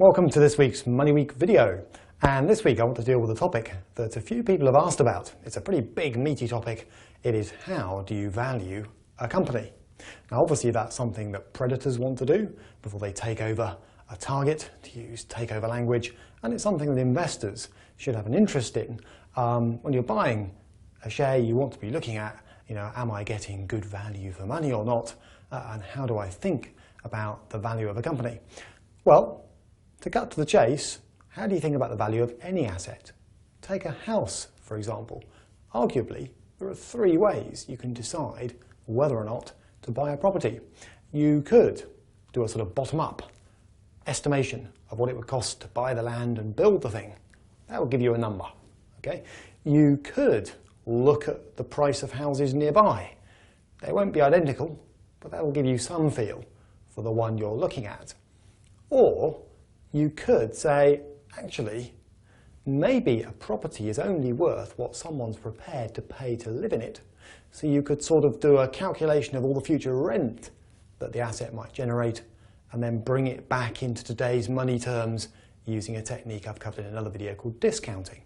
welcome to this week's Money Week video. And this week I want to deal with a topic that a few people have asked about. It's a pretty big, meaty topic. It is, how do you value a company? Now obviously that's something that predators want to do before they take over a target, to use takeover language, and it's something that investors should have an interest in. When you're buying a share, you want to be looking at, am I getting good value for money or not? And how do I think about the value of a company? Well, to cut to the chase, how do you think about the value of any asset? Take a house, for example. Arguably, there are three ways you can decide whether or not to buy a property. You could do a sort of bottom-up estimation of what it would cost to buy the land and build the thing. That will give you a number. Okay? You could look at the price of houses nearby. They won't be identical, but that will give you some feel for the one you're looking at. Or you could say, actually, maybe a property is only worth what someone's prepared to pay to live in it. So you could sort of do a calculation of all the future rent that the asset might generate and then bring it back into today's money terms using a technique I've covered in another video called discounting.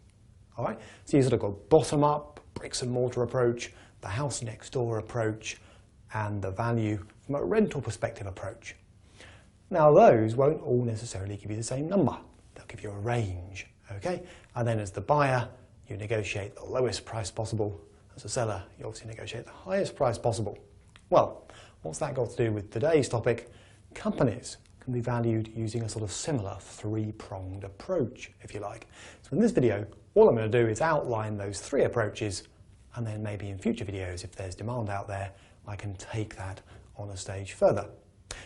All right? So you sort of go bottom-up, bricks and mortar approach, the house next door approach, and the value from a rental perspective approach. Now those won't all necessarily give you the same number. They'll give you a range, okay? And then as the buyer, you negotiate the lowest price possible. As a seller, you obviously negotiate the highest price possible. Well, what's that got to do with today's topic? Companies can be valued using a sort of similar three-pronged approach, if you like. So in this video, all I'm going to do is outline those three approaches, and then maybe in future videos, if there's demand out there, I can take that on a stage further.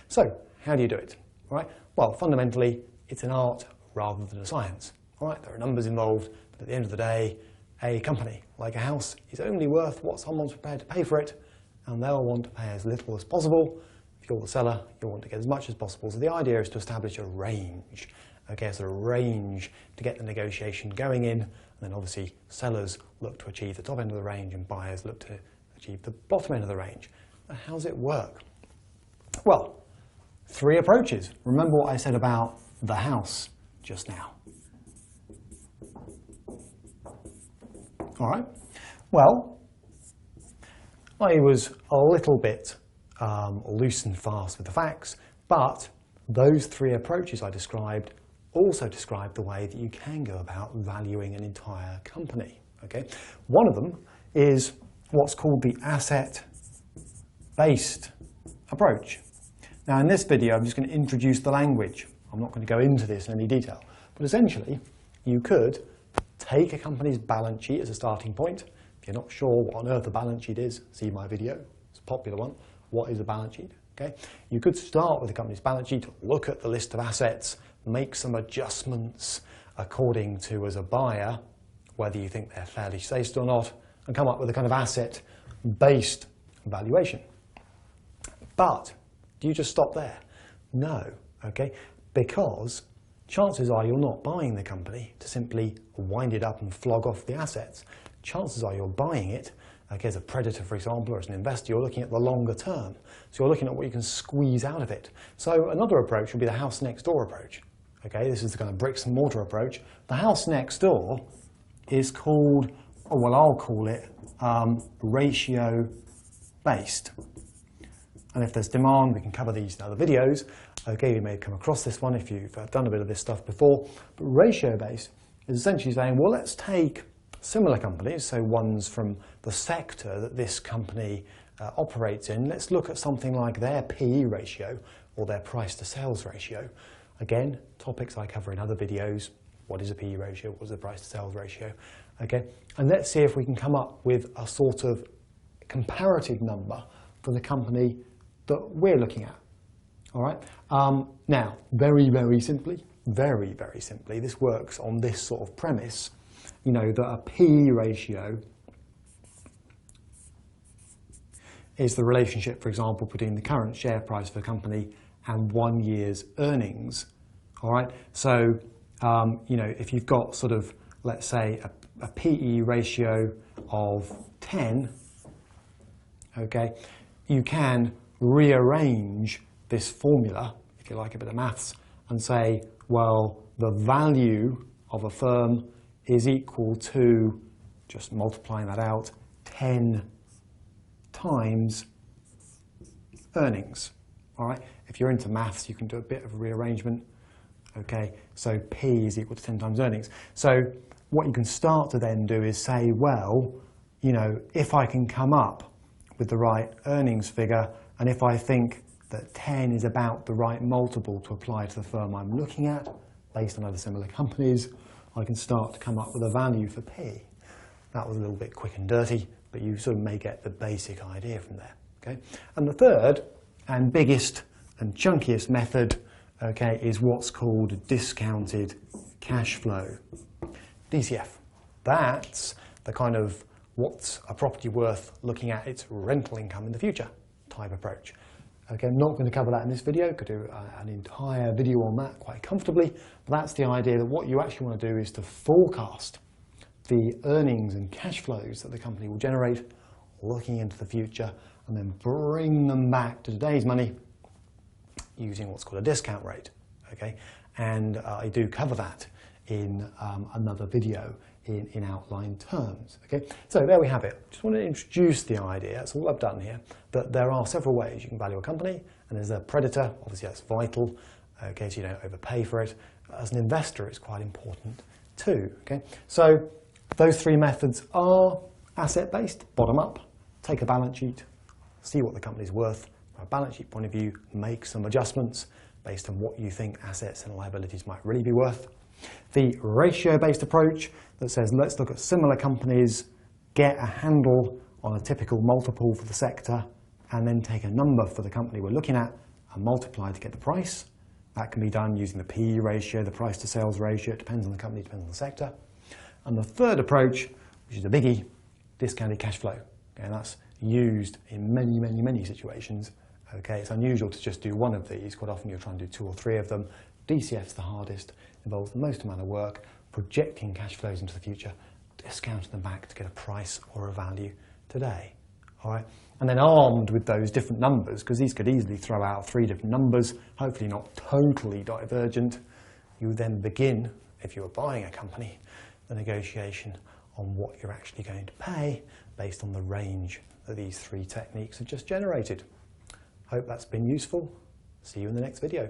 So, how do you do it? All right? Well, fundamentally, it's an art rather than a science. All right? There are numbers involved, but at the end of the day, a company, like a house, is only worth what someone's prepared to pay for it, and they'll want to pay as little as possible. If you're the seller, you'll want to get as much as possible. So the idea is to establish a range. Okay, so a range to get the negotiation going in, and then obviously sellers look to achieve the top end of the range and buyers look to achieve the bottom end of the range. Now, how does it work? Well, three approaches. Remember what I said about the house just now. All right. Well, I was a little bit loose and fast with the facts, but those three approaches I described also describe the way that you can go about valuing an entire company. Okay? One of them is what's called the asset-based approach. Now in this video I'm just going to introduce the language. I'm not going to go into this in any detail, but essentially you could take a company's balance sheet as a starting point. If you're not sure what on earth a balance sheet is, see my video. It's a popular one. What is a balance sheet? Okay? You could start with the company's balance sheet, look at the list of assets, make some adjustments according to, as a buyer, whether you think they're fairly safe or not, and come up with a kind of asset-based valuation. But do you just stop there? No, okay? Because chances are you're not buying the company to simply wind it up and flog off the assets. Chances are you're buying it, okay, as a predator, for example, or as an investor, you're looking at the longer term. So you're looking at what you can squeeze out of it. So another approach would be the house next door approach. Okay, this is the kind of bricks and mortar approach. The house next door is called, or well, I'll call it ratio-based. And if there's demand, we can cover these in other videos. Okay, you may have come across this one if you've done a bit of this stuff before. But ratio-based is essentially saying, well, let's take similar companies, so ones from the sector that this company operates in. Let's look at something like their PE ratio or their price to sales ratio. Again, topics I cover in other videos. What is a PE ratio? What is a price to sales ratio? Okay, and let's see if we can come up with a sort of comparative number for the company that we're looking at. All right. Now, very, very simply, this works on this sort of premise, that a PE ratio is the relationship, for example, between the current share price of a company and 1 year's earnings. All right. So, if you've got sort of, let's say, a PE ratio of 10, okay, you can rearrange this formula, if you like a bit of maths, and say Well, the value of a firm is equal to, just multiplying that out, 10 times earnings. All right. If you're into maths, you can do a bit of rearrangement. Okay. So P is equal to 10 times earnings. So what you can start to then do is say, well, you know, if I can come up with the right earnings figure, and if I think that 10 is about the right multiple to apply to the firm I'm looking at, based on other similar companies, I can start to come up with a value for P. That was a little bit quick and dirty, but you sort of may get the basic idea from there. Okay? And the third and biggest and chunkiest method, okay, is what's called discounted cash flow. DCF. That's the kind of what's a property worth looking at its rental income in the future type approach. Okay, I'm not going to cover that in this video. Could do an entire video on that quite comfortably. But that's the idea that what you actually want to do is to forecast the earnings and cash flows that the company will generate looking into the future, and then bring them back to today's money using what's called a discount rate. Okay, and I do cover that in another video in outline terms. Okay, so there we have it. Just want to introduce the idea, that's all I've done here, that there are several ways you can value a company, and as a predator, obviously that's vital, okay, so you don't overpay for it. As an investor, it's quite important too. Okay, so those three methods are asset-based, bottom-up, take a balance sheet, see what the company's worth from a balance sheet point of view, make some adjustments based on what you think assets and liabilities might really be worth. The ratio-based approach that says let's look at similar companies, get a handle on a typical multiple for the sector, and then take a number for the company we're looking at and multiply to get the price. That can be done using the PE ratio, the price to sales ratio. It depends on the company, depends on the sector. And the third approach, which is a biggie, discounted cash flow. Okay, and that's used in many, many, many situations. Okay, it's unusual to just do one of these. Quite often you're trying to do 2 or 3 of them. DCF's the hardest, involves the most amount of work, projecting cash flows into the future, discounting them back to get a price or a value today. All right, and then armed with those different numbers, because these could easily throw out 3 different numbers, hopefully not totally divergent, you then begin, if you were buying a company, the negotiation on what you're actually going to pay based on the range that these 3 techniques have just generated. Hope that's been useful. See you in the next video.